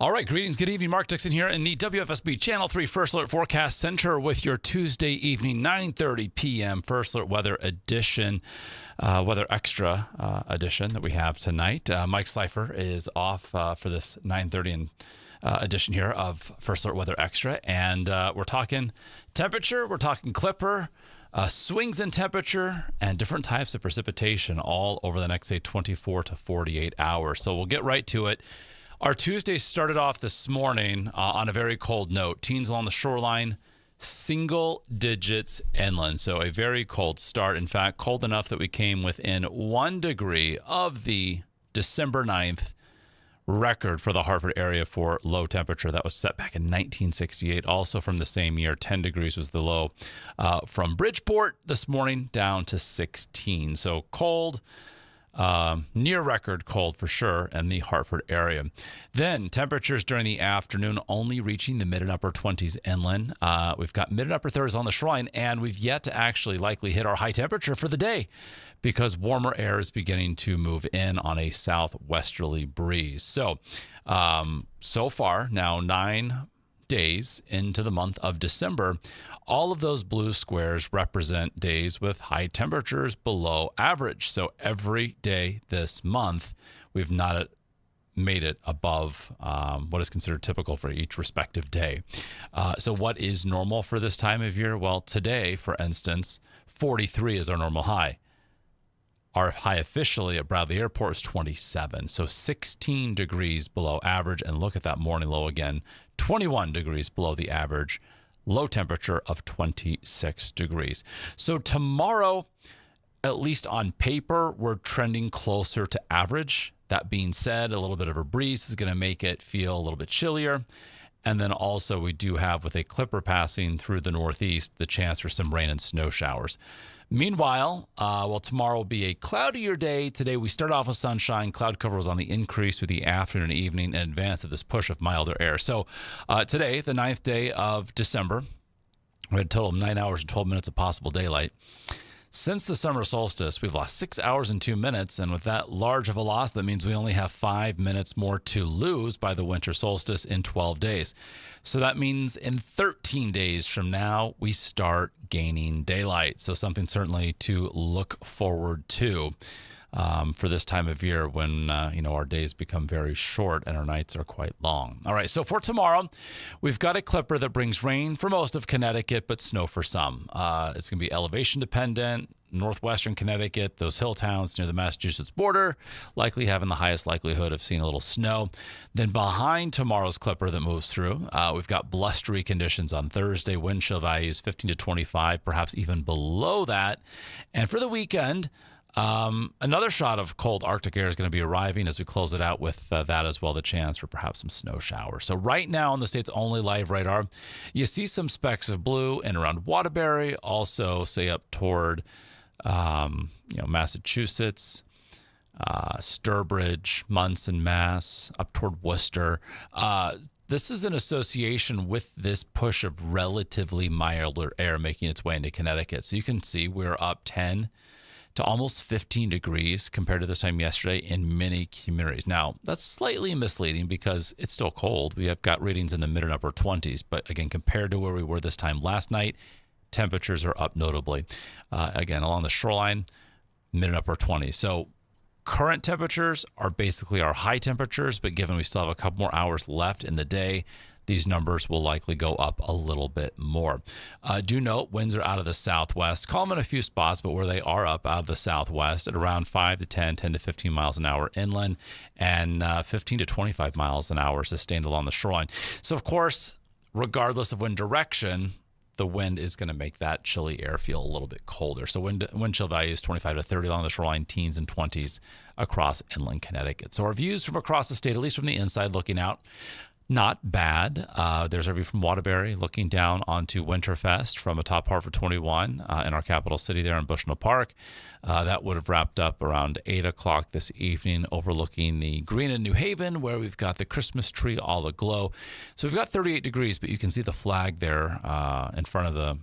All right, greetings. Good evening. Mark Dixon here in the WFSB Channel 3 First Alert Forecast Center with your Tuesday evening, 9:30 p.m. First Alert Weather Edition, Weather Extra edition that we have tonight. Mike Slifer is off for this 9:30 edition here of First Alert Weather Extra, and we're talking temperature, we're talking clipper, swings in temperature, and different types of precipitation all over the next, say, 24 to 48 hours. So we'll get right to it. Our Tuesday started off this morning on a very cold note. Teens along the shoreline, single digits inland. So a very cold start. In fact, cold enough that we came within 1 degree of the December 9th record for the Hartford area for low temperature. That was set back in 1968. Also from the same year, 10 degrees was the low from Bridgeport this morning down to 16. So cold. Near record cold for sure in the Hartford area. Then temperatures during the afternoon only reaching the mid and upper 20s inland. We've got mid and upper 30s on the shoreline, and we've yet to actually likely hit our high temperature for the day because warmer air is beginning to move in on a southwesterly breeze. So far now 9 days into the month of December, all of those blue squares represent days with high temperatures below average. So every day this month, we've not made it above what is considered typical for each respective day. So what is normal for this time of year? Well, today, for instance, 43 is our normal high. Our high officially at Bradley Airport is 27, so 16 degrees below average. And look at that morning low again, 21 degrees below the average, low temperature of 26 degrees. So tomorrow, at least on paper, we're trending closer to average. That being said, a little bit of a breeze is going to make it feel a little bit chillier. And then also we do have, with a clipper passing through the northeast, the chance for some rain and snow showers. Meanwhile, tomorrow will be a cloudier day. Today we start off with sunshine. Cloud cover was on the increase through the afternoon and evening in advance of this push of milder air. So today, the 9th day of December, we had a total of 9 hours and 12 minutes of possible daylight. Since the summer solstice, we've lost 6 hours and 2 minutes, and with that large of a loss, that means we only have 5 minutes more to lose by the winter solstice in 12 days. So that means in 13 days from now, we start gaining daylight. So something certainly to look forward to for this time of year when, our days become very short and our nights are quite long. All right, so for tomorrow, we've got a clipper that brings rain for most of Connecticut, but snow for some. It's going to be elevation dependent. Northwestern Connecticut, those hill towns near the Massachusetts border, likely having the highest likelihood of seeing a little snow. Then behind tomorrow's clipper that moves through, we've got blustery conditions on Thursday, wind chill values 15 to 25, perhaps even below that. And for the weekend, another shot of cold Arctic air is going to be arriving as we close it out with that as well, the chance for perhaps some snow showers. So right now on the state's only live radar, you see some specks of blue and around Waterbury, also say up toward Massachusetts, Sturbridge, Munson, Mass, up toward Worcester. This is an association with this push of relatively milder air making its way into Connecticut. So you can see we're up 10 to almost 15 degrees compared to this time yesterday in many communities. Now, that's slightly misleading because it's still cold. We have got readings in the mid and upper 20s, but again, compared to where we were this time last night, temperatures are up notably. Again, along the shoreline, mid and upper 20s. So current temperatures are basically our high temperatures, but given we still have a couple more hours left in the day, these numbers will likely go up a little bit more. Do note, winds are out of the southwest. Calm in a few spots, but where they are up out of the southwest at around 5 to 10, 10 to 15 miles an hour inland, and 15 to 25 miles an hour sustained along the shoreline. So, of course, regardless of wind direction, the wind is going to make that chilly air feel a little bit colder. So wind chill values 25 to 30 along the shoreline, teens and 20s across inland Connecticut. So our views from across the state, at least from the inside looking out, not bad. There's a view from Waterbury looking down onto Winterfest from atop Hartford 21 in our capital city there in Bushnell Park. That would have wrapped up around 8 o'clock this evening, overlooking the green in New Haven, where we've got the Christmas tree all aglow. So we've got 38 degrees, but you can see the flag there in front of the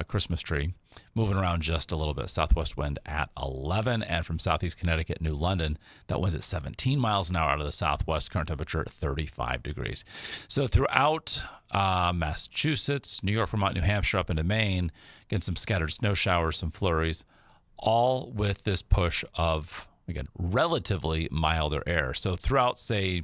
Christmas tree. Moving around just a little bit. Southwest wind at 11. And from southeast Connecticut, New London, that wind's at 17 miles an hour out of the southwest. Current temperature 35 degrees. So throughout Massachusetts, New York, Vermont, New Hampshire, up into Maine, again, some scattered snow showers, some flurries, all with this push of, again, relatively milder air. So throughout, say,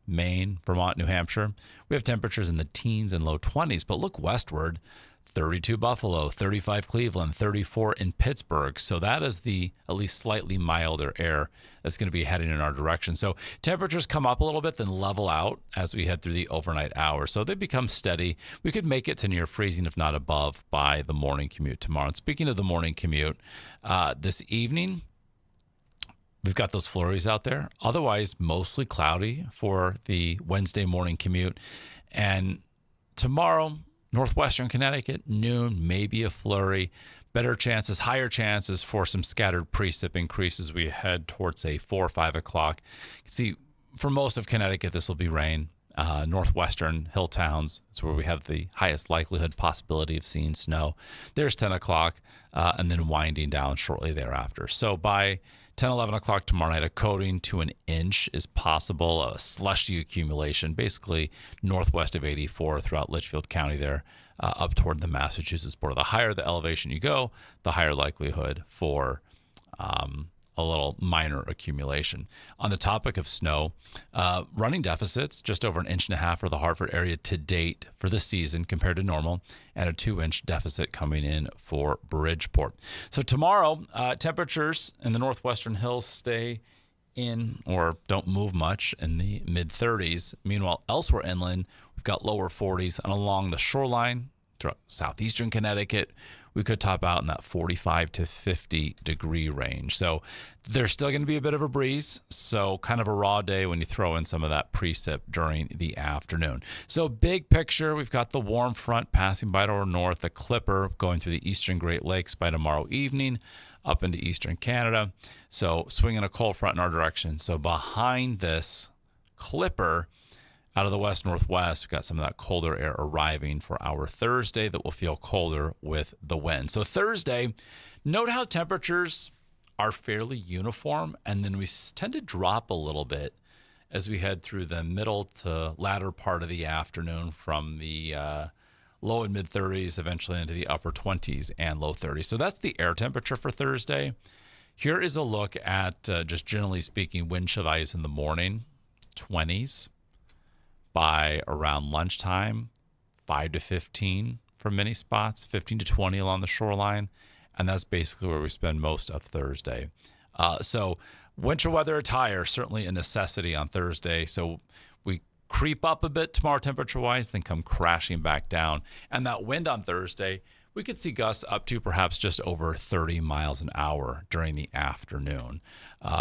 Maine, Vermont, New Hampshire, we have temperatures in the teens and low 20s. But look westward, 32 Buffalo, 35 Cleveland, 34 in Pittsburgh. So that is the at least slightly milder air that's going to be heading in our direction. So temperatures come up a little bit, then level out as we head through the overnight hours. So they become steady. We could make it to near freezing, if not above, by the morning commute tomorrow. And speaking of the morning commute, this evening, we've got those flurries out there. Otherwise, mostly cloudy for the Wednesday morning commute. And tomorrow, northwestern Connecticut, noon, maybe a flurry. Better chances, higher chances for some scattered precip increase as we head towards, say, 4 or 5 o'clock. You can see for most of Connecticut, this will be rain. Northwestern hill towns is where we have the highest likelihood possibility of seeing snow. There's 10 o'clock and then winding down shortly thereafter. So by 10, 11 o'clock tomorrow night, a coating to an inch is possible, a slushy accumulation, basically northwest of 84 throughout Litchfield County there, up toward the Massachusetts border. The higher the elevation you go, the higher likelihood for a little minor accumulation. On the topic of snow, running deficits, just over 1.5 inches for the Hartford area to date for the season compared to normal, and a 2-inch deficit coming in for Bridgeport. So tomorrow, temperatures in the northwestern hills stay in or don't move much in the mid-30s. Meanwhile, elsewhere inland, we've got lower 40s, and along the shoreline throughout southeastern Connecticut, we could top out in that 45 to 50 degree range. So there's still going to be a bit of a breeze. So kind of a raw day when you throw in some of that precip during the afternoon. So big picture, we've got the warm front passing by to our north, the Clipper going through the eastern Great Lakes by tomorrow evening up into eastern Canada. So swinging a cold front in our direction. So behind this Clipper, out of the west-northwest, we've got some of that colder air arriving for our Thursday that will feel colder with the wind. So Thursday, note how temperatures are fairly uniform, and then we tend to drop a little bit as we head through the middle to latter part of the afternoon from the low and mid-30s, eventually into the upper 20s and low 30s. So that's the air temperature for Thursday. Here is a look at, just generally speaking, wind chill values in the morning, 20s. By around lunchtime, 5 to 15 for many spots, 15 to 20 along the shoreline. And that's basically where we spend most of Thursday. So winter weather attire, certainly a necessity on Thursday. So we creep up a bit tomorrow temperature-wise, then come crashing back down. And that wind on Thursday, we could see gusts up to perhaps just over 30 miles an hour during the afternoon.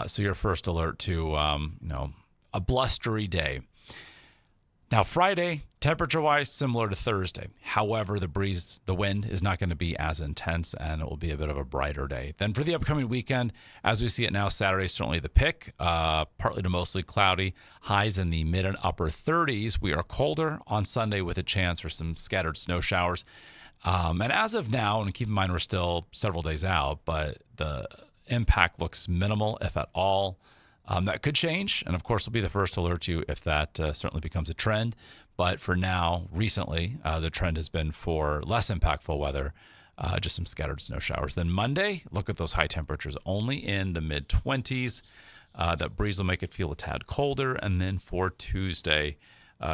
So your first alert to, a blustery day. Now, Friday, temperature-wise, similar to Thursday. However, the wind is not going to be as intense, and it will be a bit of a brighter day. Then for the upcoming weekend, as we see it now, Saturday, certainly the pick, partly to mostly cloudy, highs in the mid and upper 30s. We are colder on Sunday with a chance for some scattered snow showers. And as of now, and keep in mind we're still several days out, but the impact looks minimal, if at all. That could change, and of course, we'll be the first to alert you if that certainly becomes a trend. But for now, recently, the trend has been for less impactful weather, just some scattered snow showers. Then Monday, look at those high temperatures, only in the mid-20s. That breeze will make it feel a tad colder. And then for Tuesday,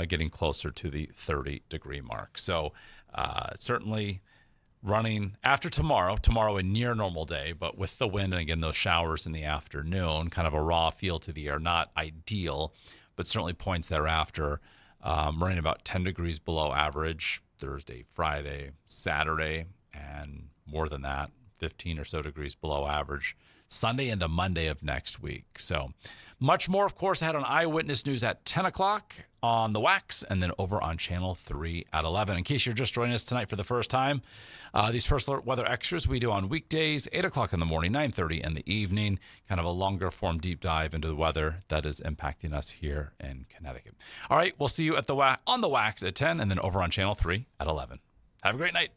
getting closer to the 30-degree mark. So certainly running after tomorrow a near normal day, but with the wind and again those showers in the afternoon, kind of a raw feel to the air, not ideal, but certainly points thereafter, running about 10 degrees below average Thursday, Friday, Saturday, and more than that, 15 or so degrees below average Sunday into Monday of next week. So much more, of course, ahead on Eyewitness News at 10 o'clock on the Wax, and then over on Channel 3 at 11. In case you're just joining us tonight for the first time, these First Alert weather extras we do on weekdays, 8 o'clock in the morning, 9:30 in the evening, kind of a longer form deep dive into the weather that is impacting us here in Connecticut. All right, we'll see you at on the Wax at 10, and then over on Channel 3 at 11. Have a great night.